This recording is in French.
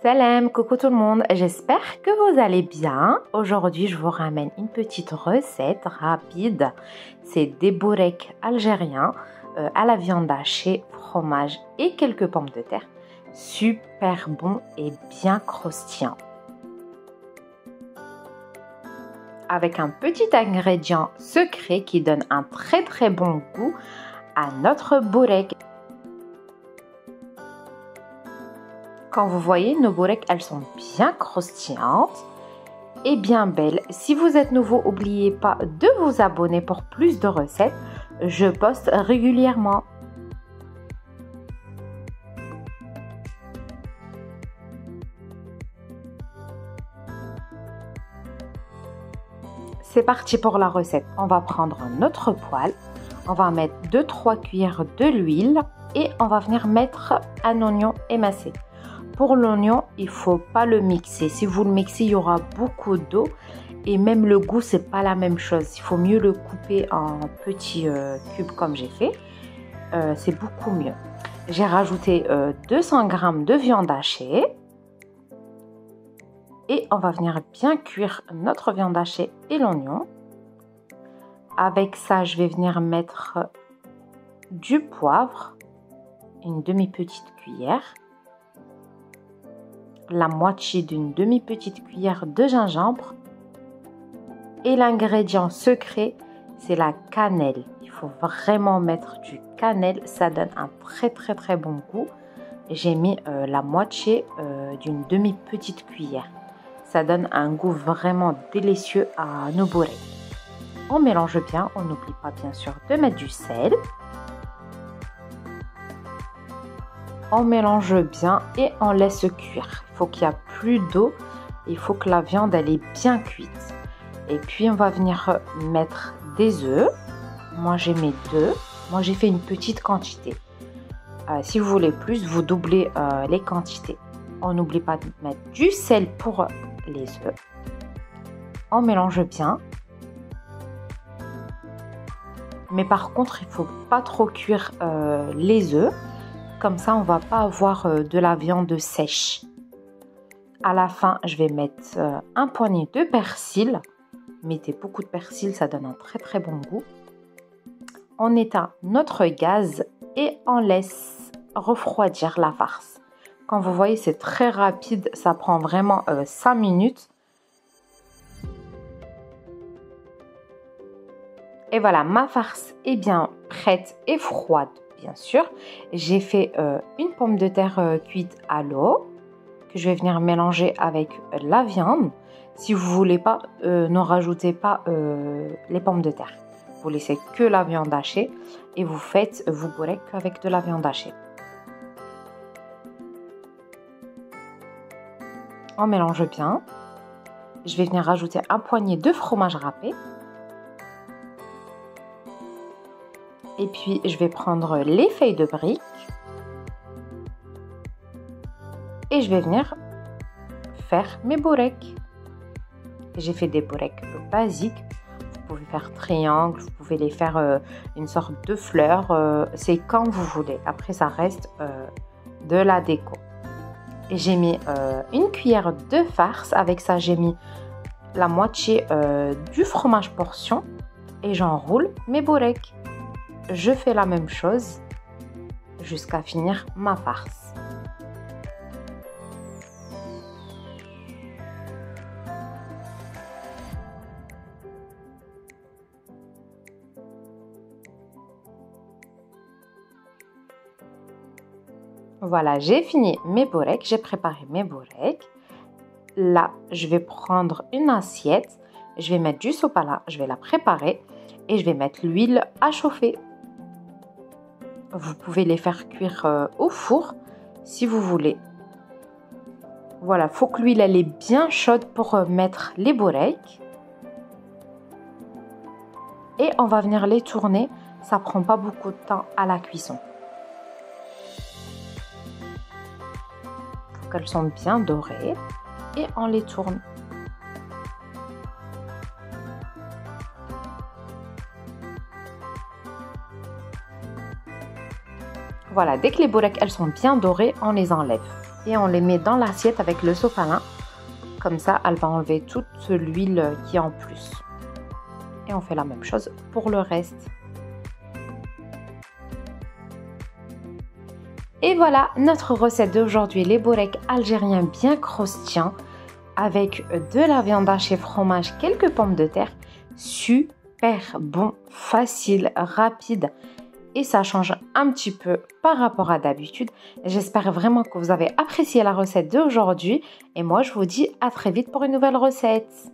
Salam, coucou tout le monde, j'espère que vous allez bien. Aujourd'hui, je vous ramène une petite recette rapide. C'est des boureks algériens à la viande hachée, fromage et quelques pommes de terre. Super bon et bien croustillant. Avec un petit ingrédient secret qui donne un très bon goût à notre bourek. Quand vous voyez nos boureks, elles sont bien croustillantes et bien belles. Si vous êtes nouveau, n'oubliez pas de vous abonner pour plus de recettes. Je poste régulièrement. C'est parti pour la recette. On va prendre notre poêle. On va mettre 2-3 cuillères de l'huile et on va venir mettre un oignon émincé. Pour l'oignon, il ne faut pas le mixer. Si vous le mixez, il y aura beaucoup d'eau et même le goût, ce n'est pas la même chose. Il faut mieux le couper en petits cubes comme j'ai fait. C'est beaucoup mieux. J'ai rajouté 200 g de viande hachée. Et on va venir bien cuire notre viande hachée et l'oignon. Avec ça, je vais venir mettre du poivre, une demi-petite cuillère. La moitié d'une demi-petite cuillère de gingembre et l'ingrédient secret, c'est la cannelle. Il faut vraiment mettre du cannelle, ça donne un très bon goût. J'ai mis la moitié d'une demi-petite cuillère. Ça donne un goût vraiment délicieux à nos boureks. On mélange bien, on n'oublie pas bien sûr de mettre du sel. On mélange bien et on laisse cuire. Il faut qu'il n'y ait plus d'eau. Il faut que la viande elle est bien cuite. Et puis on va venir mettre des œufs. Moi j'ai mis 2. Moi j'ai fait une petite quantité. Si vous voulez plus, vous doublez les quantités. On n'oublie pas de mettre du sel pour les œufs. On mélange bien. Mais par contre, il ne faut pas trop cuire les œufs. Comme ça, on ne va pas avoir de la viande sèche. À la fin, je vais mettre un poignet de persil. Mettez beaucoup de persil, ça donne un très bon goût. On éteint notre gaz et on laisse refroidir la farce. Quand vous voyez, c'est très rapide, ça prend vraiment 5 minutes. Et voilà, ma farce est bien prête et froide. Bien sûr, j'ai fait une pomme de terre cuite à l'eau que je vais venir mélanger avec la viande. Si vous voulez pas, ne rajoutez pas les pommes de terre. Vous laissez que la viande hachée et vous faites vos boureks avec de la viande hachée. On mélange bien. Je vais venir rajouter un poignet de fromage râpé. Et puis, je vais prendre les feuilles de briques. Et je vais venir faire mes boureks. J'ai fait des boureks basiques. Vous pouvez faire triangle, vous pouvez les faire une sorte de fleur. C'est quand vous voulez. Après, ça reste de la déco. Et j'ai mis une cuillère de farce. Avec ça, j'ai mis la moitié du fromage portion. Et j'enroule mes boureks. Je fais la même chose jusqu'à finir ma farce. Voilà, j'ai fini mes boureks, j'ai préparé mes boureks. Là, je vais prendre une assiette, je vais mettre du sopalin, je vais la préparer et je vais mettre l'huile à chauffer. Vous pouvez les faire cuire au four si vous voulez. Voilà, il faut que l'huile elle est bien chaude pour mettre les boureks. Et on va venir les tourner. Ça ne prend pas beaucoup de temps à la cuisson. Il faut qu'elles sont bien dorées. Et on les tourne. Voilà, dès que les boureks elles sont bien dorées, on les enlève. et on les met dans l'assiette avec le sopalin. Comme ça, elle va enlever toute l'huile qui est en plus. Et on fait la même chose pour le reste. Et voilà notre recette d'aujourd'hui, les boureks algériens bien croustillants avec de la viande hachée, fromage, quelques pommes de terre. Super bon, facile, rapide et ça change un petit peu par rapport à d'habitude. J'espère vraiment que vous avez apprécié la recette d'aujourd'hui et moi je vous dis à très vite pour une nouvelle recette.